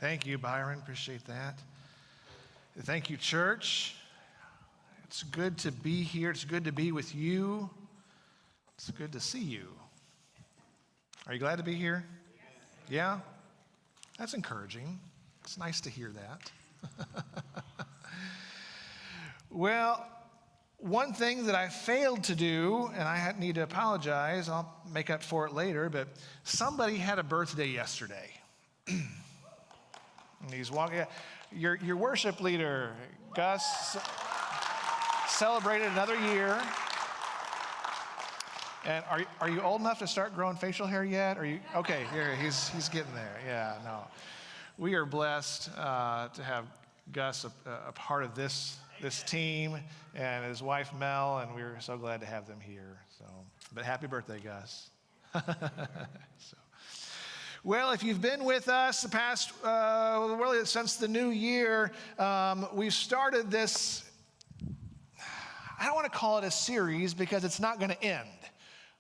Thank you, Byron. Appreciate that. Thank you, church. It's good to be here. It's good to be with you. It's good to see you. Are you glad to be here? Yeah? That's encouraging. It's nice to hear that. Well, one thing that I failed to do, and I need to apologize, I'll make up for it later, but somebody had a birthday yesterday. And he's walking, your worship leader, Gus, celebrated another year. And are you old enough to start growing facial hair yet? Are you okay? Here, he's getting there. Yeah, no. We are blessed to have Gus a part of this team and his wife Mel, and we're so glad to have them here. So, but happy birthday, Gus. Well, if you've been with us the past, really since the new year, we've started this, I don't want to call it a series because it's not going to end.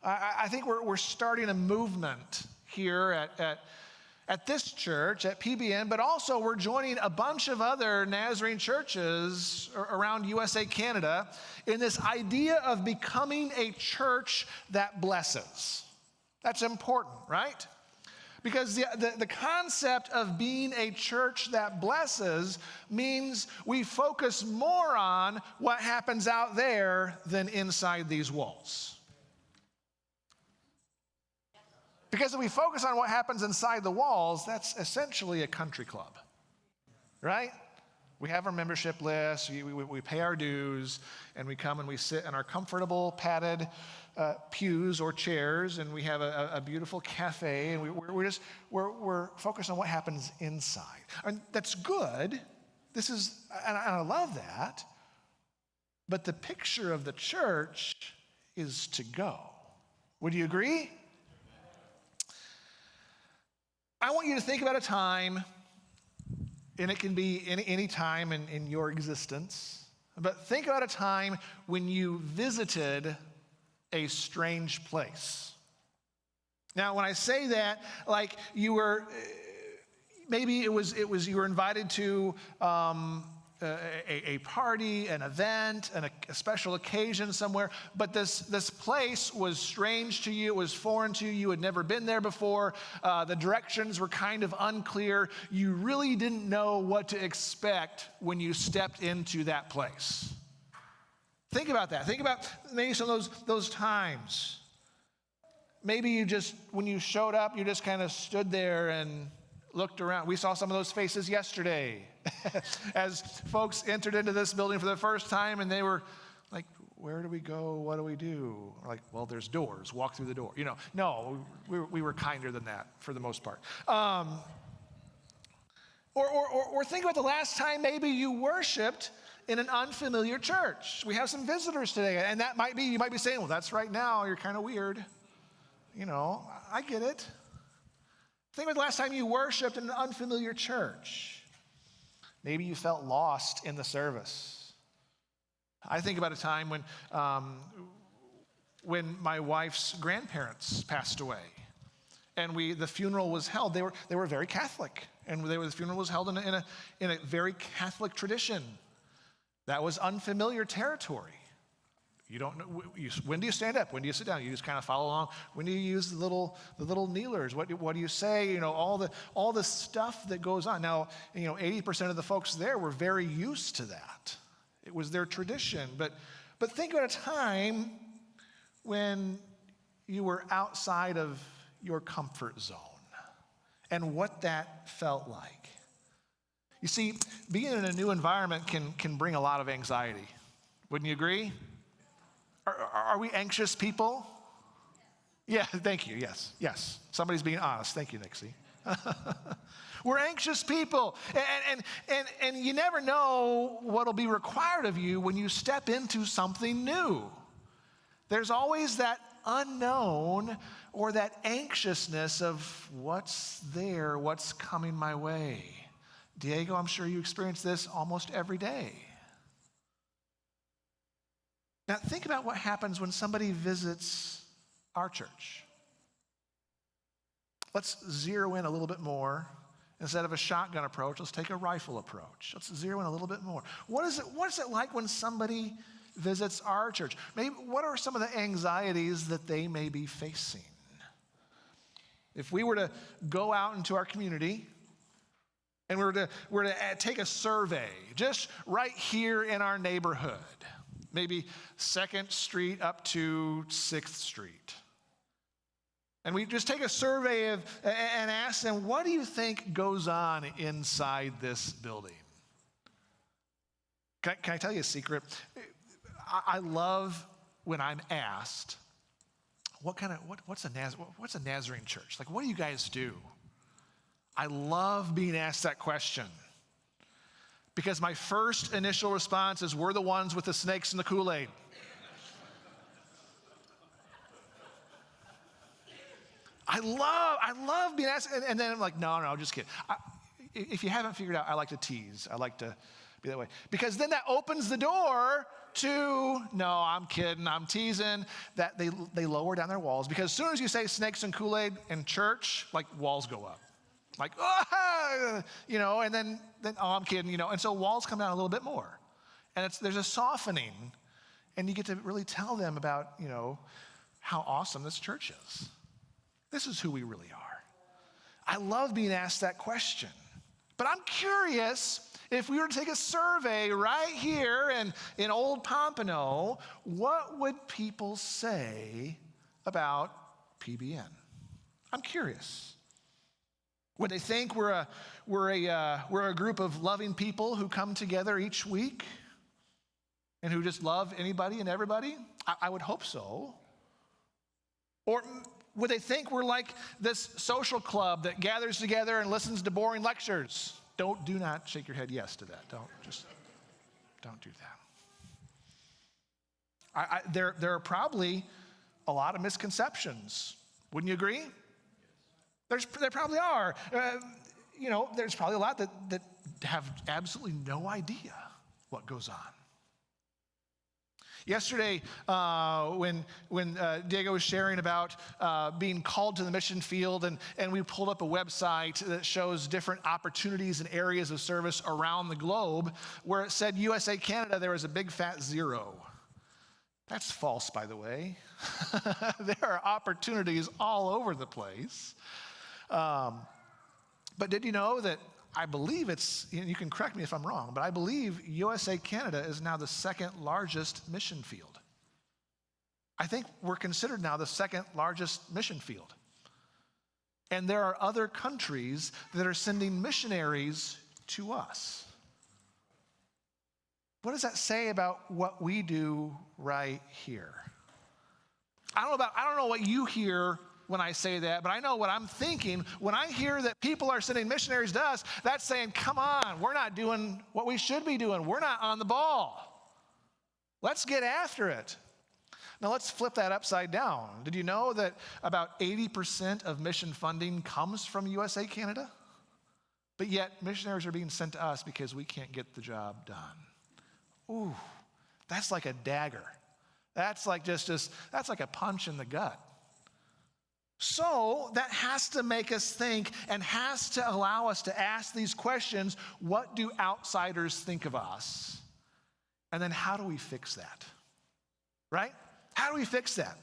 I think we're starting a movement here at this church, at PBN, but also we're joining a bunch of other Nazarene churches around USA, Canada, in this idea of becoming a church that blesses. That's important, right? Because the concept of being a church that blesses means we focus more on what happens out there than inside these walls. Because if we focus on what happens inside the walls, that's essentially a country club, right? We have our membership list, we pay our dues, and we come and we sit in our comfortable padded pews or chairs, and we have a beautiful cafe, and we're focused on what happens inside. And that's good. And I love that. But the picture of the church is to go. Would you agree? I want you to think about a time, and it can be any time in your existence, but think about a time when you visited a strange place. Now, when I say that, like you were, maybe it was you were invited to a party, an event, a special occasion somewhere, but this place was strange to you, it was foreign to you, you had never been there before, the directions were kind of unclear, you really didn't know what to expect when you stepped into that place. Think about that. Think about maybe some of those times. Maybe you just, when you showed up, you just kind of stood there and looked around. We saw some of those faces yesterday as folks entered into this building for the first time, and they were like, where do we go? What do we do? We're like, well, there's doors. Walk through the door. No, we were kinder than that for the most part. Or think about the last time maybe you worshiped in an unfamiliar church. We have some visitors today, and you might be saying, well, that's right now, you're kind of weird. I get it. Think about the last time you worshiped in an unfamiliar church. Maybe you felt lost in the service. I think about a time when my wife's grandparents passed away, and the funeral was held. They were very Catholic, and the funeral was held in a very Catholic tradition. That was unfamiliar territory. You don't know, when do you stand up? When do you sit down? You just kind of follow along. When do you use the little kneelers? What do you say? All the stuff that goes on. Now, 80% of the folks there were very used to that. It was their tradition. But think about a time when you were outside of your comfort zone and what that felt like. You see, being in a new environment can bring a lot of anxiety. Wouldn't you agree? Are we anxious people? Yeah, thank you. Yes. Somebody's being honest. Thank you, Nixie. We're anxious people. And you never know what'll be required of you when you step into something new. There's always that unknown or that anxiousness of what's there, what's coming my way. Diego, I'm sure you experience this almost every day. Now, think about what happens when somebody visits our church. Let's zero in a little bit more Instead of a shotgun approach, let's take a rifle approach. Let's zero in a little bit more. What's it like when somebody visits our church? Maybe what are some of the anxieties that they may be facing? If we were to go out into our community and we're to take a survey just right here in our neighborhood, maybe 2nd Street up to 6th Street. And we just take a survey and ask them, what do you think goes on inside this building? Can I tell you a secret? I love when I'm asked, what's a Nazarene church? Like, what do you guys do? I love being asked that question. Because my first initial response is, we're the ones with the snakes and the Kool-Aid. I love being asked, and then I'm like, no, just kidding. If you haven't figured out, I like to tease. I like to be that way. Because then that opens the door to, no, I'm kidding, I'm teasing, that they lower down their walls. Because as soon as you say snakes and Kool-Aid in church, like walls go up. Like, oh, and then oh, I'm kidding, and so walls come down a little bit more. And there's a softening, and you get to really tell them about, how awesome this church is. This is who we really are. I love being asked that question. But I'm curious, if we were to take a survey right here in Old Pompano, what would people say about PBN? I'm curious. Would they think we're a group of loving people who come together each week and who just love anybody and everybody? I would hope so. Or would they think we're like this social club that gathers together and listens to boring lectures? Do not shake your head yes to that. Don't do that. There are probably a lot of misconceptions. Wouldn't you agree? There probably are. There's probably a lot that have absolutely no idea what goes on. Yesterday, when Diego was sharing about being called to the mission field, and we pulled up a website that shows different opportunities and areas of service around the globe, where it said USA, Canada, there was a big fat 0. That's false, by the way. There are opportunities all over the place. But did you know that I believe you can correct me if I'm wrong, but I believe USA Canada is now the 2nd largest mission field. I think we're considered now the 2nd largest mission field. And there are other countries that are sending missionaries to us. What does that say about what we do right here? I don't know what you hear when I say that, but I know what I'm thinking. When I hear that people are sending missionaries to us, that's saying, come on, we're not doing what we should be doing. We're not on the ball. Let's get after it. Now let's flip that upside down. Did you know that about 80% of mission funding comes from USA, Canada? But yet missionaries are being sent to us because we can't get the job done. Ooh, that's like a dagger. That's like that's like a punch in the gut. So that has to make us think and has to allow us to ask these questions. What do outsiders think of us? And then how do we fix that? Right? How do we fix that?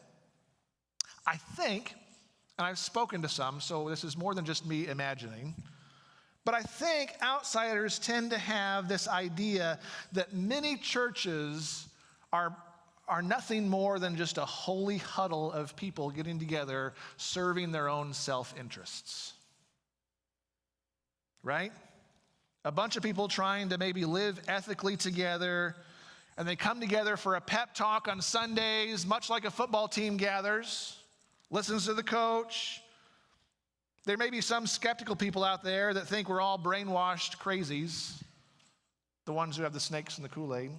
I think, and I've spoken to some, so this is more than just me imagining, but I think outsiders tend to have this idea that many churches are nothing more than just a holy huddle of people getting together, serving their own self-interests. Right? A bunch of people trying to maybe live ethically together, and they come together for a pep talk on Sundays, much like a football team gathers, listens to the coach. There may be some skeptical people out there that think we're all brainwashed crazies, the ones who have the snakes and the Kool-Aid.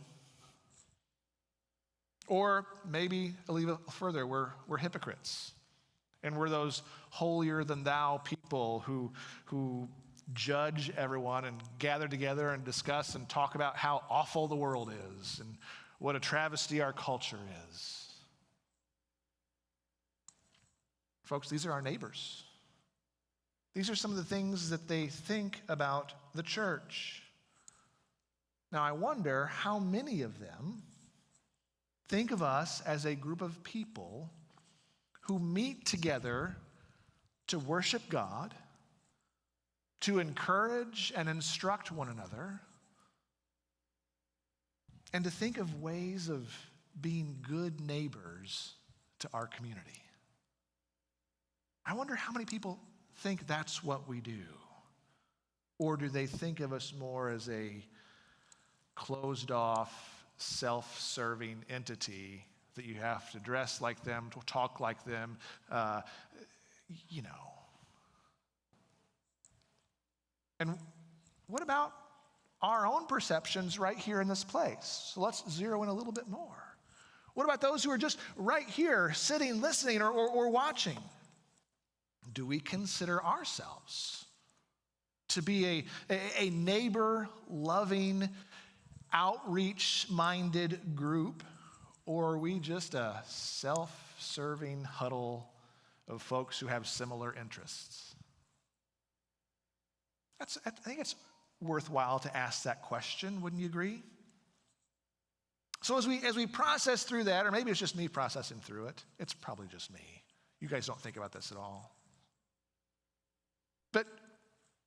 Or maybe a little further, we're hypocrites. And we're those holier-than-thou people who judge everyone and gather together and discuss and talk about how awful the world is and what a travesty our culture is. Folks, these are our neighbors. These are some of the things that they think about the church. Now, I wonder how many of them think of us as a group of people who meet together to worship God, to encourage and instruct one another, and to think of ways of being good neighbors to our community. I wonder how many people think that's what we do. Or do they think of us more as a closed off, self-serving entity that you have to dress like them, to talk like them, And what about our own perceptions right here in this place? So let's zero in a little bit more. What about those who are just right here, sitting, listening, or watching? Do we consider ourselves to be a neighbor-loving, outreach-minded group, or are we just a self-serving huddle of folks who have similar interests? I think it's worthwhile to ask that question, wouldn't you agree? So as we process through that, or maybe it's just me processing through it, it's probably just me. You guys don't think about this at all. But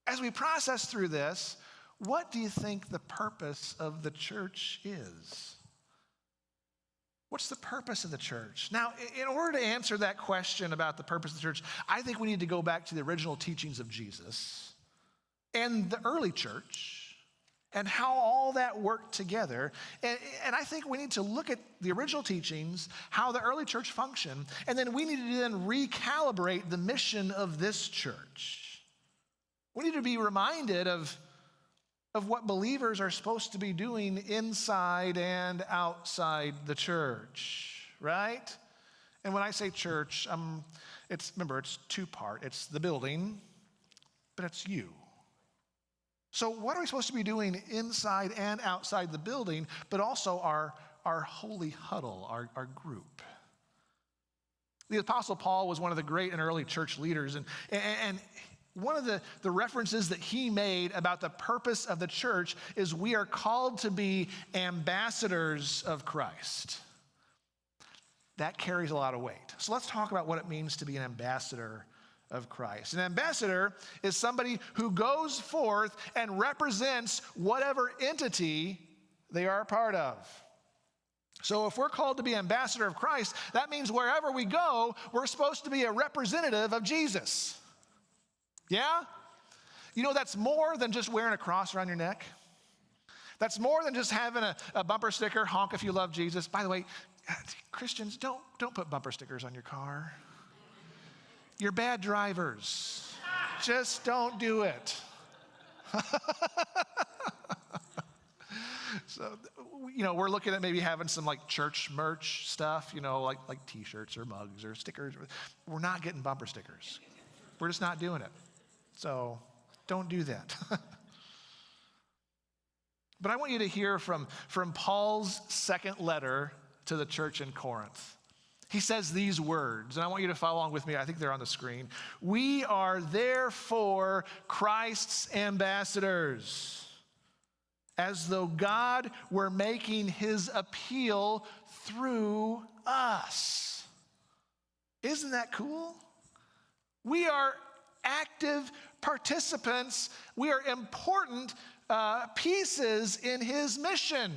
as we process through this, what do you think the purpose of the church is? What's the purpose of the church? Now, in order to answer that question about the purpose of the church, I think we need to go back to the original teachings of Jesus and the early church and how all that worked together. And I think we need to look at the original teachings, how the early church functioned, and then we need to then recalibrate the mission of this church. We need to be reminded of what believers are supposed to be doing inside and outside the church, right? And when I say church, it's two-part. It's the building, but it's you. So what are we supposed to be doing inside and outside the building, but also our holy huddle, our group? The Apostle Paul was one of the great and early church leaders, and one of the references that he made about the purpose of the church is we are called to be ambassadors of Christ. That carries a lot of weight. So let's talk about what it means to be an ambassador of Christ. An ambassador is somebody who goes forth and represents whatever entity they are a part of. So if we're called to be ambassador of Christ, that means wherever we go, we're supposed to be a representative of Jesus. Yeah? You know, that's more than just wearing a cross around your neck. That's more than just having a bumper sticker, honk if you love Jesus. By the way, Christians, don't put bumper stickers on your car. You're bad drivers. Just don't do it. So, we're looking at maybe having some like church merch stuff, like t-shirts or mugs or stickers. We're not getting bumper stickers. We're just not doing it. So don't do that. But I want you to hear from Paul's second letter to the church in Corinth. He says these words, and I want you to follow along with me. I think they're on the screen. We are therefore Christ's ambassadors, as though God were making his appeal through us. Isn't that cool? We are active participants. We are important pieces in his mission.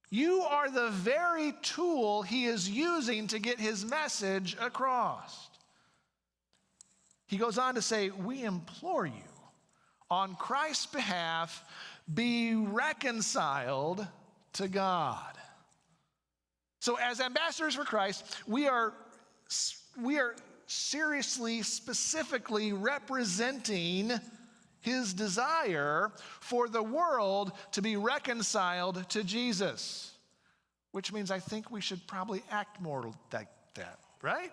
You are the very tool he is using to get his message across. He goes on to say, we implore you, on Christ's behalf, be reconciled to God. So as ambassadors for Christ, we are seriously, specifically representing his desire for the world to be reconciled to Jesus, which means I think we should probably act more like that, right?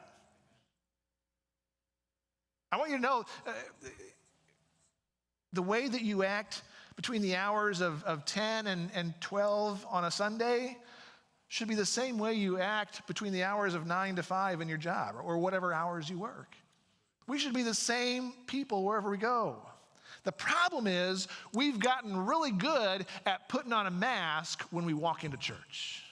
I want you to know the way that you act between the hours of 10 and 12 on a Sunday should be the same way you act between the hours of 9 to 5 in your job or whatever hours you work. We should be the same people wherever we go. The problem is we've gotten really good at putting on a mask when we walk into church.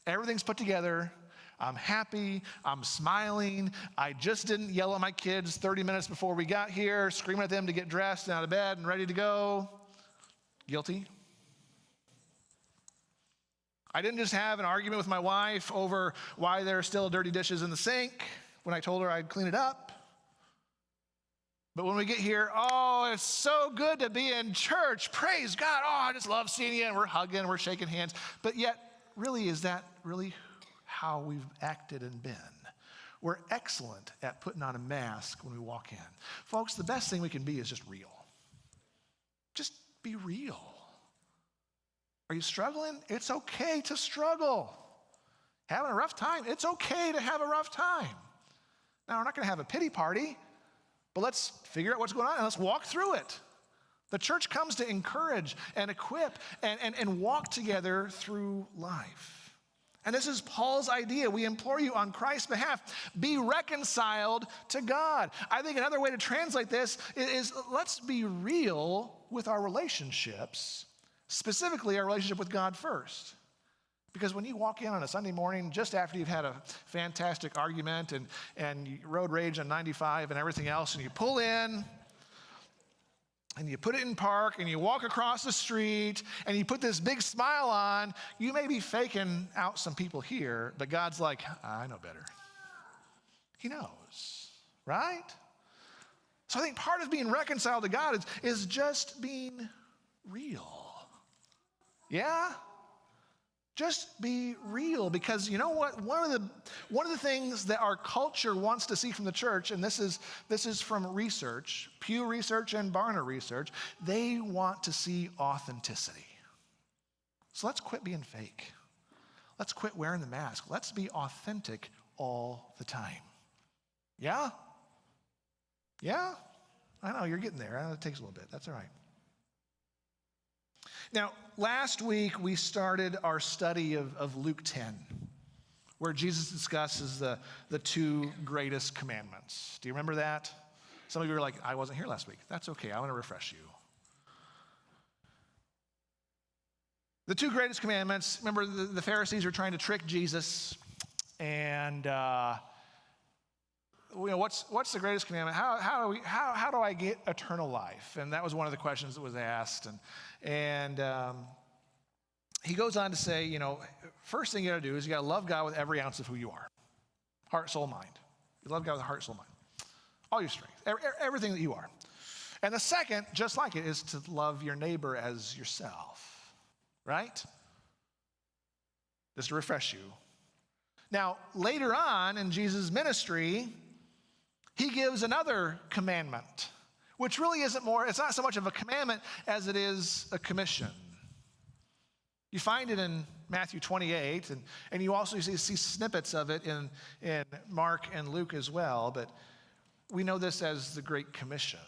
Everything's put together. I'm happy. I'm smiling. I just didn't yell at my kids 30 minutes before we got here, screaming at them to get dressed and out of bed and ready to go. Guilty. I didn't just have an argument with my wife over why there are still dirty dishes in the sink when I told her I'd clean it up. But when we get here, oh, it's so good to be in church. Praise God. Oh, I just love seeing you. And we're hugging, we're shaking hands. But yet, really, is that really how we've acted and been? We're excellent at putting on a mask when we walk in. Folks, the best thing we can be is just real. Just be real. Are you struggling? It's okay to struggle. Having a rough time? It's okay to have a rough time. Now, we're not going to have a pity party, but let's figure out what's going on and let's walk through it. The church comes to encourage and equip and walk together through life. And this is Paul's idea. We implore you on Christ's behalf, be reconciled to God. I think another way to translate this is let's be real with our relationships, specifically our relationship with God first. Because when you walk in on a Sunday morning, just after you've had a fantastic argument and road rage on 95 and everything else, and you pull in and you put it in park and you walk across the street and you put this big smile on, you may be faking out some people here, but God's like, I know better. He knows, right? So I think part of being reconciled to God is just being real. Yeah? Just be real, because you know what? One of the things that our culture wants to see from the church, and this is from research, Pew Research and Barna Research, they want to see authenticity. So let's quit being fake. Let's quit wearing the mask. Let's be authentic all the time. Yeah? Yeah? I know, you're getting there. It takes a little bit. That's all right. Now, last week we started our study of Luke 10, where Jesus discusses the two greatest commandments. Do you remember that? Some of you are like, I wasn't here last week. That's okay. I want to refresh you. The two greatest commandments, remember the Pharisees are trying to trick Jesus, and what's the greatest commandment? How do I get eternal life? And that was one of the questions that was asked. And he goes on to say, first thing you got to do is you got to love God with every ounce of who you are. Heart, soul, mind. You love God with heart, soul, mind. All your strength, everything that you are. And the second, just like it, is to love your neighbor as yourself, right? Just to refresh you. Now, later on in Jesus' ministry, he gives another commandment, which really it's not so much of a commandment as it is a commission. You find it in Matthew 28, and you also see snippets of it in Mark and Luke as well, but we know this as the Great Commission.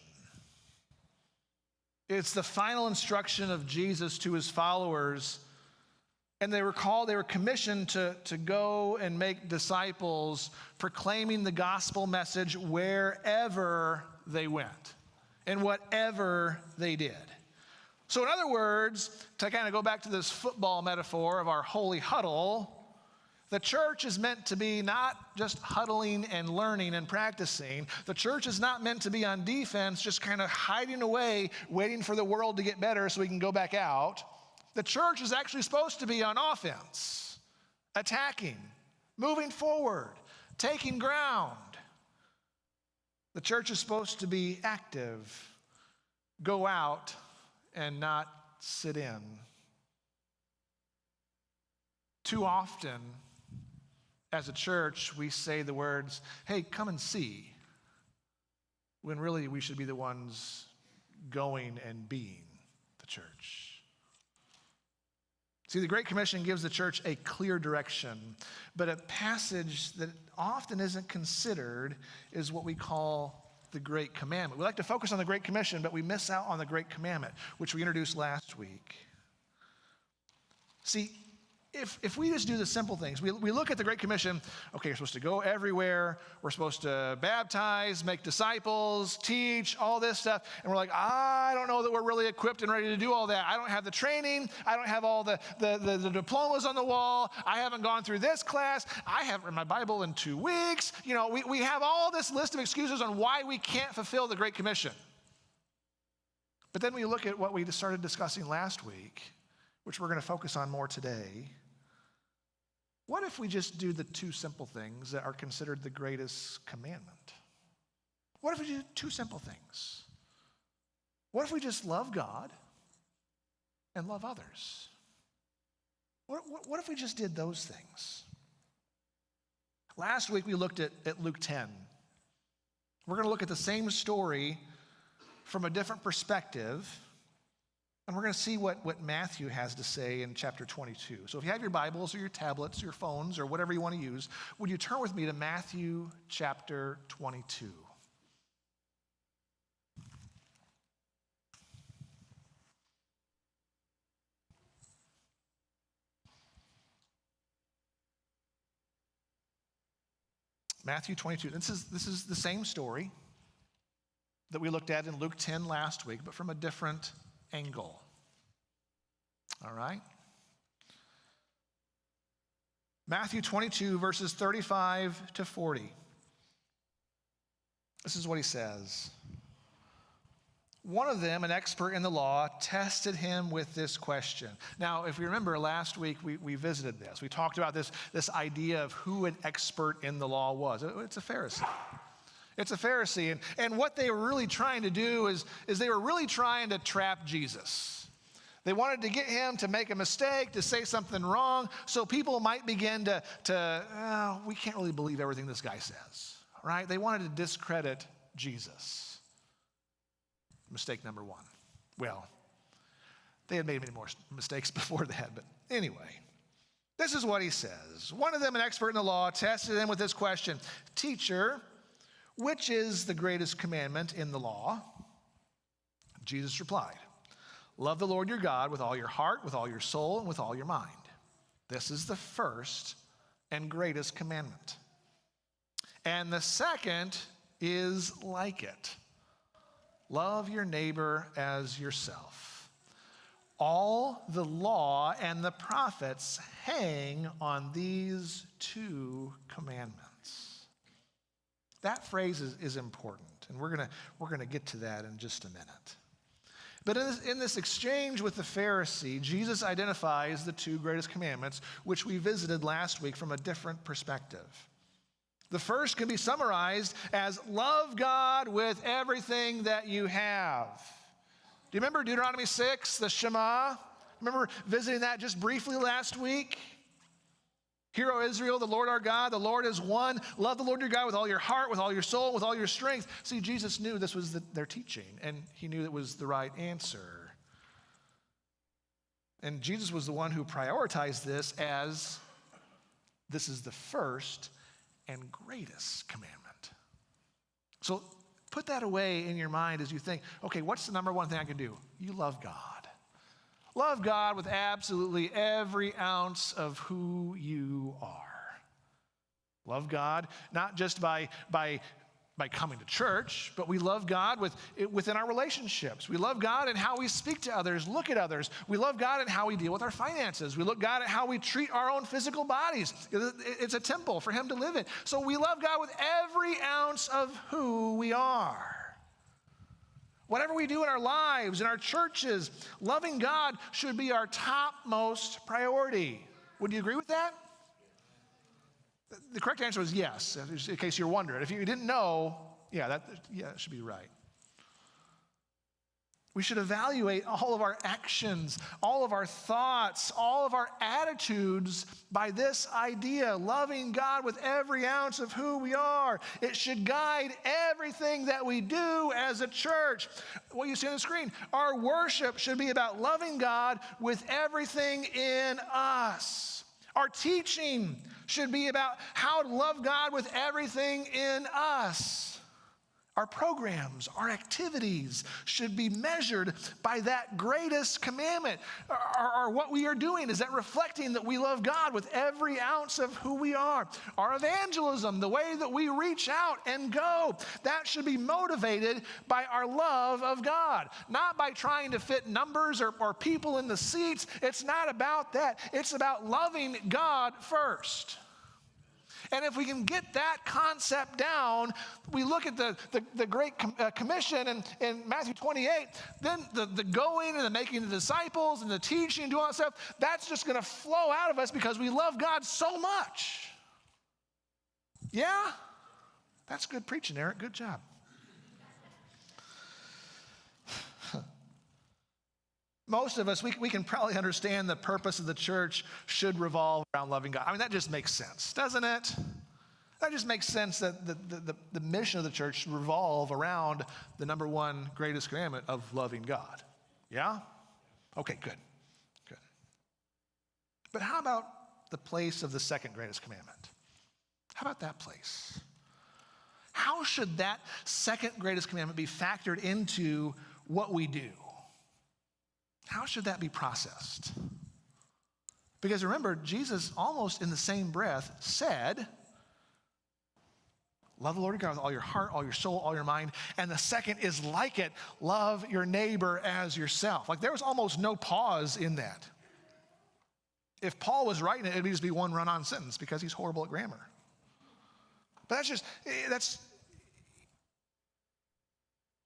It's the final instruction of Jesus to his followers, and they were commissioned to go and make disciples, proclaiming the gospel message wherever they went and whatever they did. So in other words, to kind of go back to this football metaphor of our holy huddle, the church is meant to be not just huddling and learning and practicing. The church is not meant to be on defense, just kind of hiding away, waiting for the world to get better so we can go back out. The church is actually supposed to be on offense, attacking, moving forward, taking ground. The church is supposed to be active, go out, and not sit in. Too often, as a church, we say the words, hey, come and see, when really we should be the ones going and being the church. See, the Great Commission gives the church a clear direction, but a passage that often isn't considered is what we call the Great Commandment. We like to focus on the Great Commission, but we miss out on the Great Commandment, which we introduced last week. See, if we just do the simple things, we look at the Great Commission, okay, you're supposed to go everywhere, we're supposed to baptize, make disciples, teach, all this stuff, and we're like, I don't know that we're really equipped and ready to do all that. I don't have the training, I don't have all the diplomas on the wall, I haven't gone through this class, I haven't read my Bible in 2 weeks. You know, we have all this list of excuses on why we can't fulfill the Great Commission. But then we look at what we started discussing last week, which we're going to focus on more today. What if we just do the 2 simple things that are considered the greatest commandment? What if we do 2 simple things? What if we just love God and love others? What if we just did those things? Last week we looked at Luke 10. We're going to look at the same story from a different perspective. And we're going to see what Matthew has to say in chapter 22. So if you have your Bibles or your tablets, your phones, or whatever you want to use, would you turn with me to Matthew chapter 22? Matthew 22. This is the same story that we looked at in Luke 10 last week, but from a different angle. All right? Matthew 22, verses 35 to 40. This is what he says. One of them, an expert in the law, tested him with this question. Now, if you remember, last week we visited this. We talked about this idea of who an expert in the law was. It's a Pharisee. It's a Pharisee. And what they were really trying to do is they were really trying to trap Jesus. They wanted to get him to make a mistake, to say something wrong, so people might begin we can't really believe everything this guy says, right? They wanted to discredit Jesus. Mistake number 1. Well, they had made many more mistakes before that, but anyway. This is what he says. One of them, an expert in the law, tested him with this question. Teacher, which is the greatest commandment in the law? Jesus replied, love the Lord your God with all your heart, with all your soul, and with all your mind. This is the first and greatest commandment. And the second is like it. Love your neighbor as yourself. All the law and the prophets hang on these 2 commandments. That phrase is important, and we're gonna get to that in just a minute. But in this exchange with the Pharisee, Jesus identifies the 2 greatest commandments, which we visited last week from a different perspective. The first can be summarized as love God with everything that you have. Do you remember Deuteronomy 6, the Shema? Remember visiting that just briefly last week? Hear, O Israel, the Lord our God, the Lord is one. Love the Lord your God with all your heart, with all your soul, with all your strength. See, Jesus knew this was their teaching, and he knew it was the right answer. And Jesus was the one who prioritized this as this is the first and greatest commandment. So put that away in your mind as you think, okay, what's the number 1 thing I can do? You love God. Love God with absolutely every ounce of who you are. Love God not just by coming to church, but we love God within our relationships. We love God in how we speak to others, look at others. We love God in how we deal with our finances. We love God at how we treat our own physical bodies. It's a temple for him to live in. So we love God with every ounce of who we are. Whatever we do in our lives, in our churches, loving God should be our topmost priority. Would you agree with that? The correct answer was yes, in case you're wondering. If you didn't know, that should be right. We should evaluate all of our actions, all of our thoughts, all of our attitudes by this idea, loving God with every ounce of who we are. It should guide everything that we do as a church. What you see on the screen, our worship should be about loving God with everything in us. Our teaching should be about how to love God with everything in us. Our programs, our activities should be measured by that greatest commandment. Or what we are doing, is that reflecting that we love God with every ounce of who we are? Our evangelism, the way that we reach out and go, that should be motivated by our love of God, not by trying to fit numbers or people in the seats. It's not about that. It's about loving God first. And if we can get that concept down, we look at the Great Commission in Matthew 28, then the going and the making the disciples and the teaching and doing all that stuff, that's just going to flow out of us because we love God so much. Yeah? That's good preaching, Eric. Good job. Most of us, we can probably understand the purpose of the church should revolve around loving God. I mean, that just makes sense, doesn't it? That just makes sense that the mission of the church should revolve around the number one greatest commandment of loving God. Yeah? Okay, good. Good. But how about the place of the second greatest commandment? How about that place? How should that second greatest commandment be factored into what we do? How should that be processed? Because remember, Jesus almost in the same breath said, love the Lord your God with all your heart, all your soul, all your mind. And the second is like it, love your neighbor as yourself. Like there was almost no pause in that. If Paul was writing it, it'd just be one run-on sentence because he's horrible at grammar. But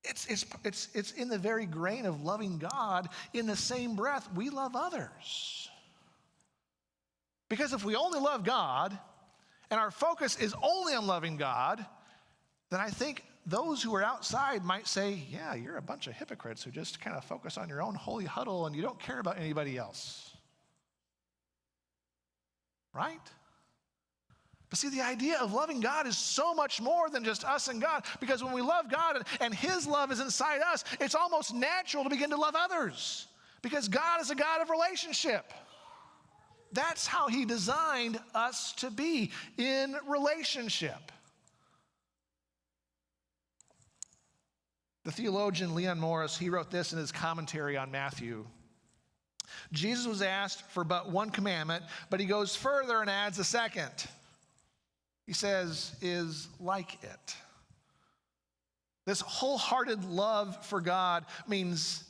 it's in the very grain of loving God. In the same breath, we love others. Because if we only love God, and our focus is only on loving God, then I think those who are outside might say, yeah, you're a bunch of hypocrites who just kind of focus on your own holy huddle and you don't care about anybody else. Right? But see, the idea of loving God is so much more than just us and God, because when we love God and His love is inside us, it's almost natural to begin to love others, because God is a God of relationship. That's how He designed us to be, in relationship. The theologian Leon Morris, he wrote this in his commentary on Matthew. Jesus was asked for but one commandment, but He goes further and adds a second. He says, is like it. This wholehearted love for God means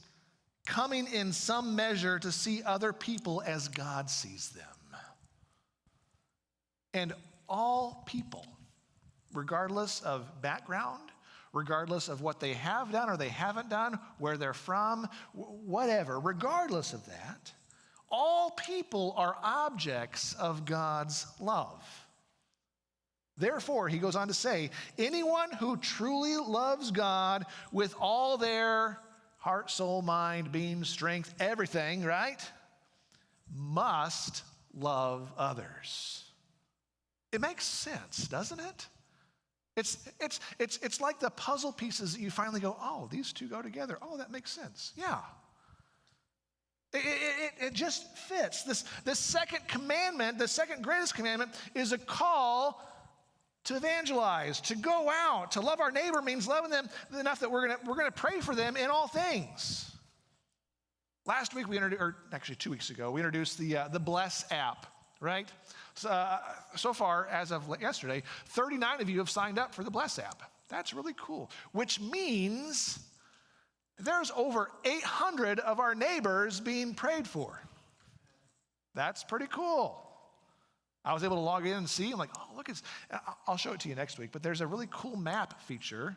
coming in some measure to see other people as God sees them. And all people, regardless of background, regardless of what they have done or they haven't done, where they're from, whatever, regardless of that, all people are objects of God's love. Therefore, he goes on to say, anyone who truly loves God with all their heart, soul, mind, being, strength, everything, right, must love others. It makes sense, doesn't it? It's like the puzzle pieces that you finally go, oh, these two go together. Oh, that makes sense. Yeah. It just fits. This second commandment, the second greatest commandment, is a call to evangelize, to go out, to love our neighbor means loving them enough that we're gonna pray for them in all things. Last week actually 2 weeks ago, we introduced the Bless app, right? So far, as of yesterday, 39 of you have signed up for the Bless app. That's really cool, which means there's over 800 of our neighbors being prayed for. That's pretty cool. I was able to log in and see. I'm like, oh, look, I'll show it to you next week. But there's a really cool map feature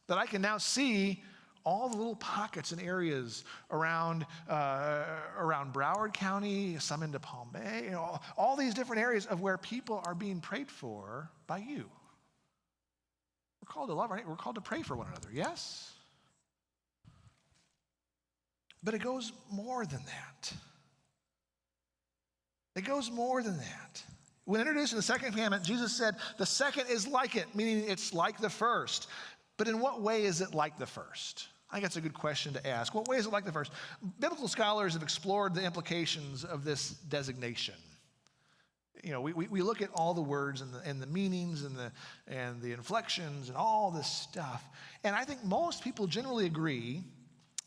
that I can now see all the little pockets and areas around Broward County, some into Palm Bay, all these different areas of where people are being prayed for by you. We're called to love, right? We're called to pray for one another, yes? But it goes more than that. It goes more than that. When introducing the second commandment, Jesus said, the second is like it, meaning it's like the first. But in what way is it like the first? I think that's a good question to ask. What way is it like the first? Biblical scholars have explored the implications of this designation. We look at all the words and the meanings and the inflections and all this stuff. And I think most people generally agree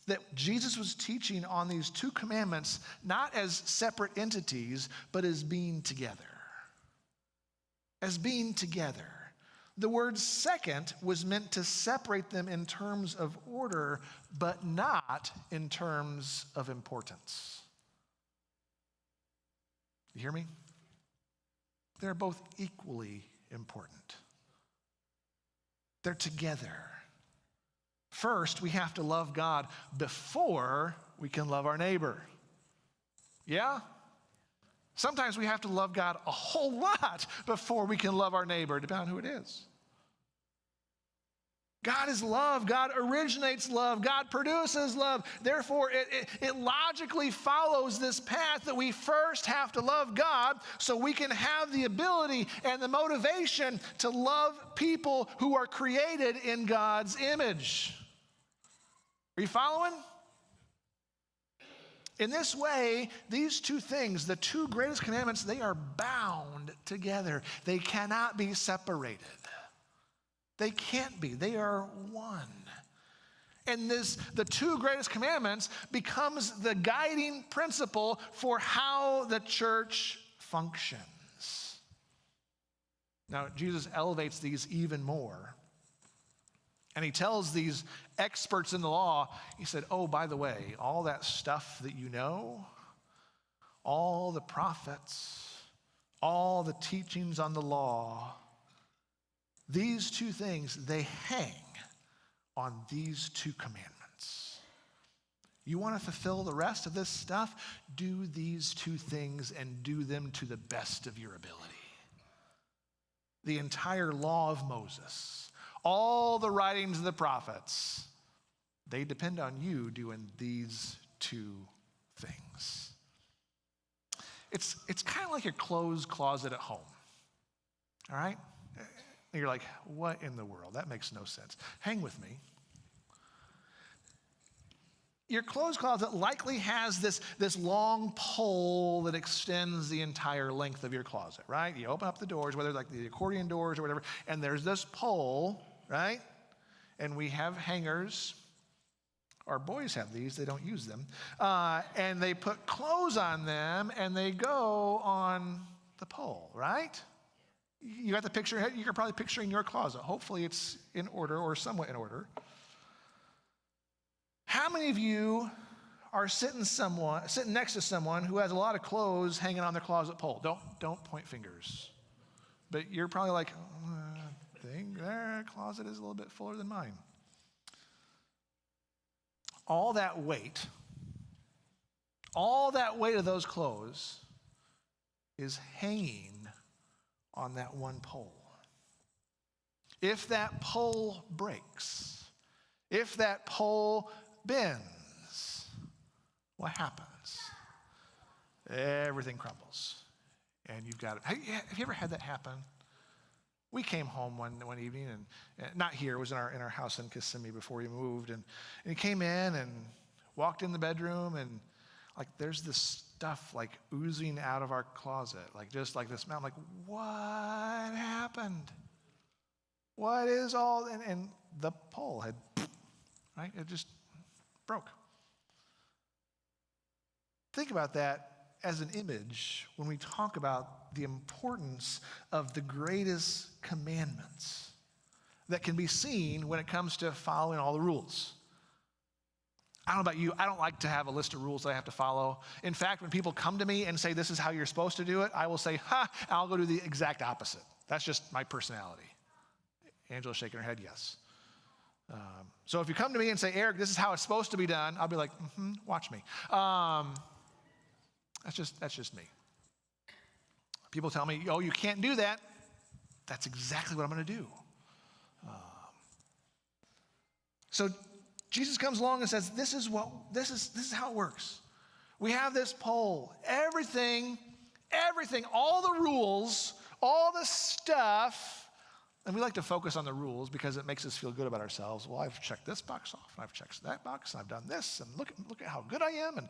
that Jesus was teaching on these two commandments not as separate entities, but as being together. As being together. The word second was meant to separate them in terms of order, but not in terms of importance. You hear me? They're both equally important. They're together. First, we have to love God before we can love our neighbor. Yeah? Sometimes we have to love God a whole lot before we can love our neighbor, depending on who it is. God is love. God originates love. God produces love. Therefore, it logically follows this path that we first have to love God so we can have the ability and the motivation to love people who are created in God's image. Are you following? In this way, these two things, the two greatest commandments, they are bound together. They cannot be separated. They can't be. They are one. And the two greatest commandments becomes the guiding principle for how the church functions. Now, Jesus elevates these even more. And he tells these experts in the law, he said, oh, by the way, all that stuff that you know, all the prophets, all the teachings on the law, these two things, they hang on these two commandments. You want to fulfill the rest of this stuff? Do these two things and do them to the best of your ability. The entire law of Moses, all the writings of the prophets, they depend on you doing these two things. It's kind of like your clothes closet at home, all right? And you're like, what in the world? That makes no sense. Hang with me. Your clothes closet likely has this long pole that extends the entire length of your closet, right? You open up the doors, whether like the accordion doors or whatever, and there's this pole, right? And we have hangers. Our boys have these, they don't use them. And they put clothes on them and they go on the pole, right? You got the picture, you're probably picturing your closet. Hopefully it's in order or somewhat in order. How many of you are sitting next to someone who has a lot of clothes hanging on their closet pole? Don't point fingers. But you're probably like, I think their closet is a little bit fuller than mine. All that weight of those clothes is hanging on that one pole. If that pole breaks, if that pole bends, what happens? Everything crumbles. And you've got it. Have you ever had that happen? We came home one evening, and not here, it was in our house in Kissimmee before we moved, and he came in and walked in the bedroom, and like there's this stuff like oozing out of our closet, like just like this smell. I'm like, what happened? What is all, and the pole had, right? It just broke. Think about that as an image when we talk about the importance of the greatest commandments that can be seen when it comes to following all the rules. I don't know about you, I don't like to have a list of rules that I have to follow. In fact, when people come to me and say this is how you're supposed to do it, I will say, I'll go do the exact opposite. That's just my personality. Angela's shaking her head, yes. So if you come to me and say, Eric, this is how it's supposed to be done, I'll be like, watch me. That's just me. People tell me, oh, you can't do that. That's exactly what I'm going to do. So Jesus comes along and says, this is how it works. We have this pole. Everything, all the rules, all the stuff, and we like to focus on the rules because it makes us feel good about ourselves. Well, I've checked this box off, and I've checked that box, and I've done this, and look at how good I am.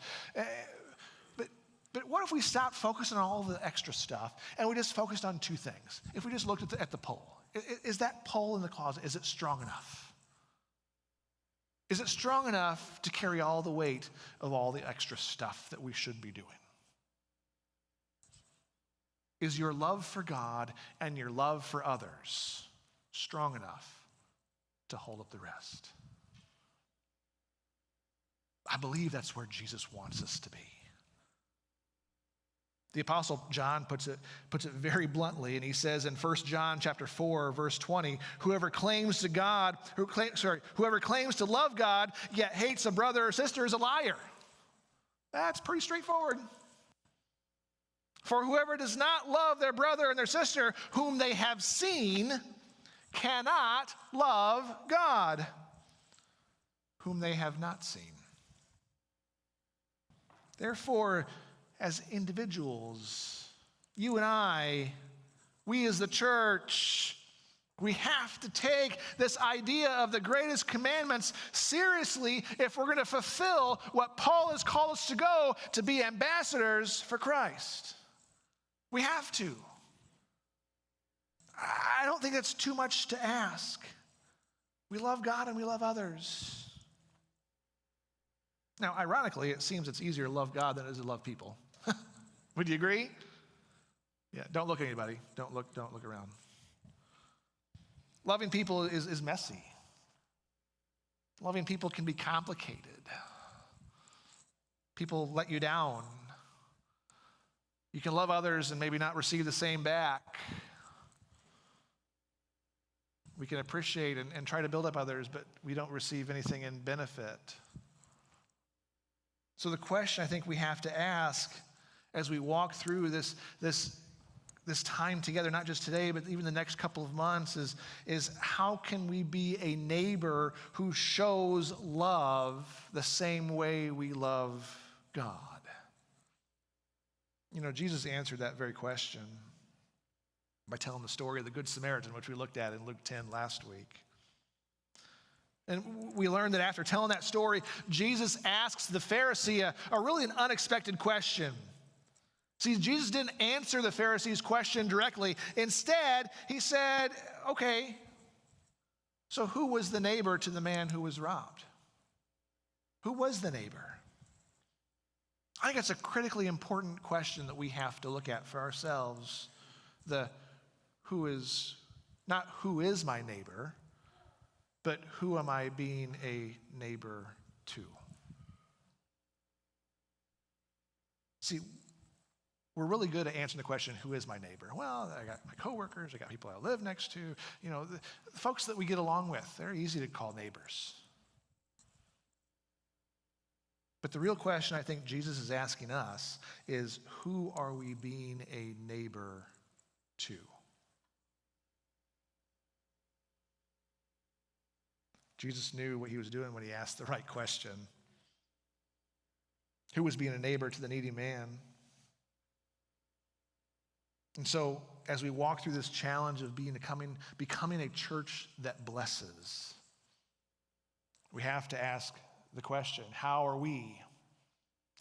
But But what if we stopped focusing on all the extra stuff and we just focused on two things? If we just looked at the pole, is that pole in the closet, is it strong enough? Is it strong enough to carry all the weight of all the extra stuff that we should be doing? Is your love for God and your love for others strong enough to hold up the rest? I believe that's where Jesus wants us to be. The Apostle John puts it very bluntly, and he says in 1 John chapter 4, verse 20, whoever claims to love God, yet hates a brother or sister is a liar. That's pretty straightforward. For whoever does not love their brother and their sister whom they have seen cannot love God whom they have not seen. Therefore, as individuals, you and I, we as the church, we have to take this idea of the greatest commandments seriously if we're going to fulfill what Paul has called us to go, to be ambassadors for Christ. We have to. I don't think that's too much to ask. We love God and we love others. Now, ironically, it seems it's easier to love God than it is to love people. Would you agree? Yeah, don't look at anybody. Don't look around. Loving people is messy. Loving people can be complicated. People let you down. You can love others and maybe not receive the same back. We can appreciate and try to build up others, but we don't receive anything in benefit. So the question I think we have to ask as we walk through this time together, not just today, but even the next couple of months, is how can we be a neighbor who shows love the same way we love God? You know, Jesus answered that very question by telling the story of the Good Samaritan, which we looked at in Luke 10 last week. And we learned that after telling that story, Jesus asks the Pharisee a really an unexpected question. See, Jesus didn't answer the Pharisee's question directly. Instead, he said, okay, so who was the neighbor to the man who was robbed? Who was the neighbor? I think it's a critically important question that we have to look at for ourselves. Not who is my neighbor, but who am I being a neighbor to? See, we're really good at answering the question, who is my neighbor? Well, I got my coworkers, I got people I live next to, the folks that we get along with, they're easy to call neighbors. But the real question I think Jesus is asking us is, who are we being a neighbor to? Jesus knew what he was doing when he asked the right question. Who was being a neighbor to the needy man? And so, as we walk through this challenge of becoming a church that blesses, we have to ask the question, how are we,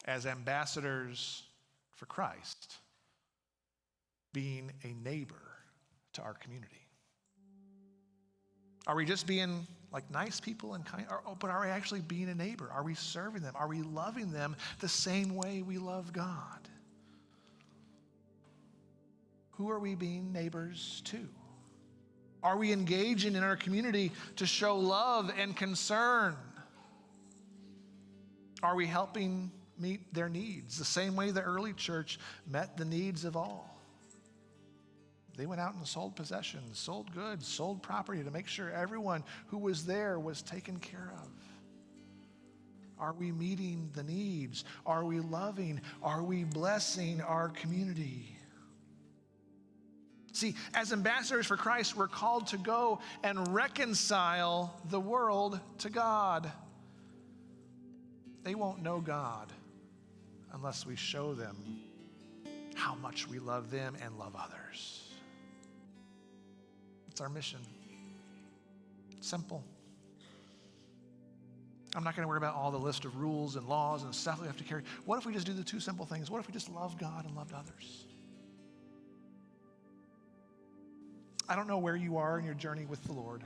as ambassadors for Christ, being a neighbor to our community? Are we just being like nice people and kind, but are we actually being a neighbor? Are we serving them? Are we loving them the same way we love God? Who are we being neighbors to? Are we engaging in our community to show love and concern? Are we helping meet their needs the same way the early church met the needs of all? They went out and sold possessions, sold goods, sold property to make sure everyone who was there was taken care of. Are we meeting the needs? Are we loving? Are we blessing our community? See, as ambassadors for Christ, we're called to go and reconcile the world to God. They won't know God unless we show them how much we love them and love others. It's our mission. Simple. I'm not going to worry about all the list of rules and laws and stuff we have to carry. What if we just do the two simple things? What if we just love God and loved others? I don't know where you are in your journey with the Lord.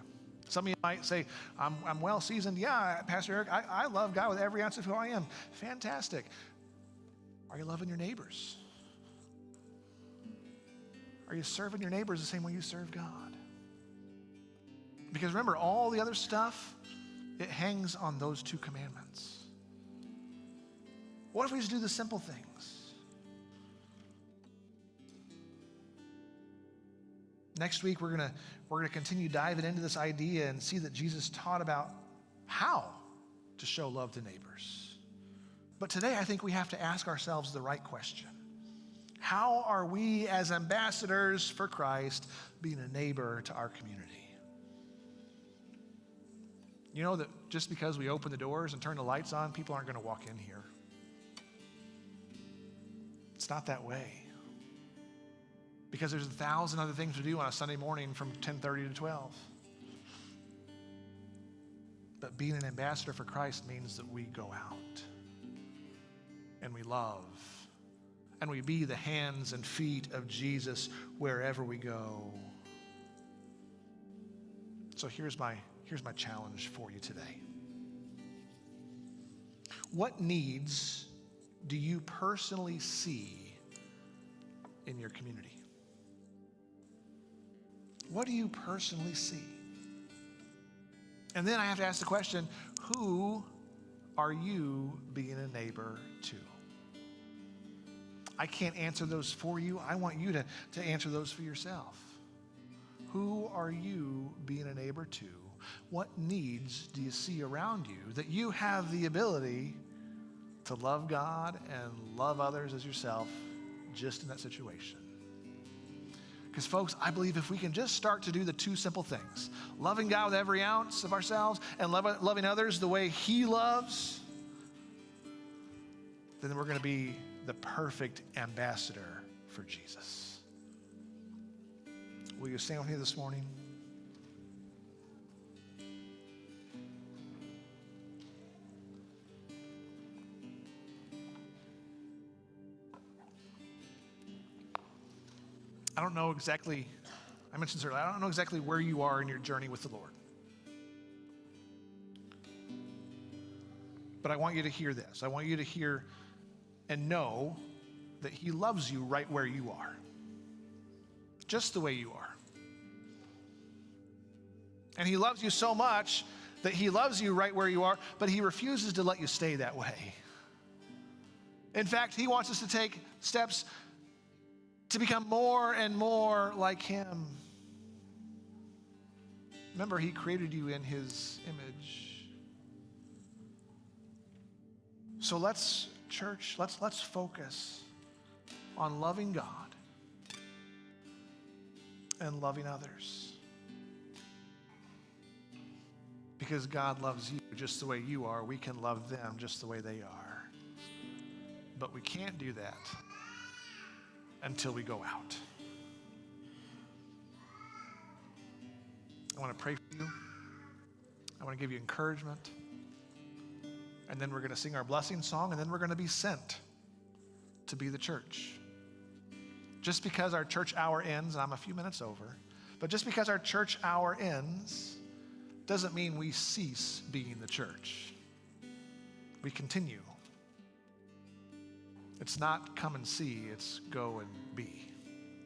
Some of you might say, I'm well seasoned. Yeah, Pastor Eric, I love God with every ounce of who I am. Fantastic. Are you loving your neighbors? Are you serving your neighbors the same way you serve God? Because remember, all the other stuff, it hangs on those two commandments. What if we just do the simple things? Next week, we're gonna continue diving into this idea and see that Jesus taught about how to show love to neighbors. But today, I think we have to ask ourselves the right question. How are we as ambassadors for Christ being a neighbor to our community? You know that just because we open the doors and turn the lights on, people aren't going to walk in here. It's not that way. Because there's 1,000 other things to do on a Sunday morning from 10:30 to 12. But being an ambassador for Christ means that we go out and we love and we be the hands and feet of Jesus wherever we go. So here's my challenge for you today. What needs do you personally see in your community? What do you personally see? And then I have to ask the question, who are you being a neighbor to? I can't answer those for you. I want you to answer those for yourself. Who are you being a neighbor to? What needs do you see around you that you have the ability to love God and love others as yourself just in that situation? Because folks, I believe if we can just start to do the two simple things, loving God with every ounce of ourselves and loving others the way He loves, then we're going to be the perfect ambassador for Jesus. Will you stand with me this morning? I don't know exactly, I mentioned this earlier, I don't know exactly where you are in your journey with the Lord. But I want you to hear this. I want you to hear and know that He loves you right where you are. Just the way you are. And He loves you so much that He loves you right where you are, but He refuses to let you stay that way. In fact, He wants us to take steps to become more and more like Him. Remember, He created you in His image. So let's, church, let's focus on loving God and loving others. Because God loves you just the way you are, we can love them just the way they are. But we can't do that until we go out. I want to pray for you. I want to give you encouragement. And then we're going to sing our blessing song, and then we're going to be sent to be the church. Just because our church hour ends, and I'm a few minutes over, but just because our church hour ends doesn't mean we cease being the church. We continue. It's not come and see, it's go and be.